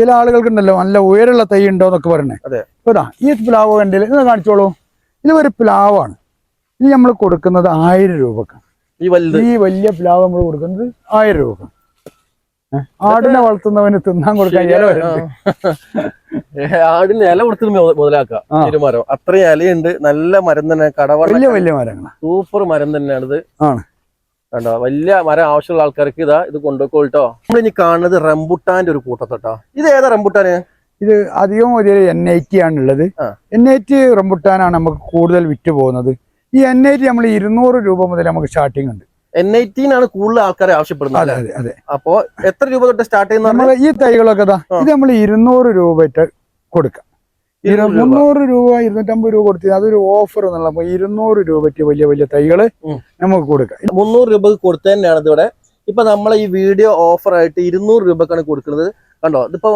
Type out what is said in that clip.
ചില ആളുകൾക്കുണ്ടല്ലോ നല്ല ഉയരമുള്ള തൈ ഉണ്ടോ എന്നൊക്കെ പറയണേ. ഇതാ ഈ പ്ലാവ് കണ്ടില്ല, ഇത് കാണിച്ചോളൂ. ഇത് ഒരു പ്ലാവാണ്. ഇത് നമ്മൾ കൊടുക്കുന്നത് 1000 രൂപക്ക്. ഈ വലിയ പ്ലാവ് നമ്മൾ കൊടുക്കുന്നത് 1000 രൂപ. ആടിനെ വളർത്തുന്നവന് തിന്നാൻ കൊടുക്കാൻ ഇല വരുന്നുണ്ട്. ആടിന് ഇല കൊടുത്തിട്ട് മുതലാക്കാം. മരം അത്രയും ഇലയുണ്ട്. നല്ല മരം തന്നെ. വലിയ മരങ്ങളാണ്. സൂപ്പർ മരം തന്നെയാണ് ഇത്. ആണ് കണ്ടോ, വലിയ മരം ആവശ്യമുള്ള ആൾക്കാർക്ക് ഇത് കൊണ്ടുപോയിട്ടോ. നമ്മൾ ഇനി കാണുന്നത് റംബുട്ടാന്റെ ഒരു കൂട്ടത്തോട്ടോ. ഇത് ഏതാ റംബുട്ടാന്? ഇത് അധികം ഒരു N80 ആണുള്ളത്. N80 റംബുട്ടാനാണ് നമുക്ക് കൂടുതൽ വിറ്റ് പോകുന്നത്. ഈ N80 നമ്മൾ 200 രൂപ മുതൽ നമുക്ക് സ്റ്റാർട്ടിങ് ഉണ്ട്. N18 ആണ് കൂടുതൽ ആൾക്കാരെ ആവശ്യപ്പെടുന്നത്. അതെ അതെ. അപ്പോ എത്ര രൂപ തൊട്ട് സ്റ്റാർട്ട് ചെയ്യുന്ന ഈ തൈകളൊക്കെ ഇത് നമ്മൾ 200 രൂപ കൊടുക്കാം. 300 രൂപ 250 രൂപ കൊടുത്ത് അതൊരു ഓഫർ എന്നുള്ള 200 രൂപയ്ക്ക് വലിയ വലിയ തൈകള് നമുക്ക് കൊടുക്കാം. 300 രൂപ കൊടുത്തു തന്നെയാണ് ഇതിവിടെ. ഇപ്പൊ നമ്മളെ ഈ വീഡിയോ ഓഫർ ആയിട്ട് 200 രൂപക്കാണ് കൊടുക്കുന്നത്. കണ്ടോ, ഇതിപ്പോ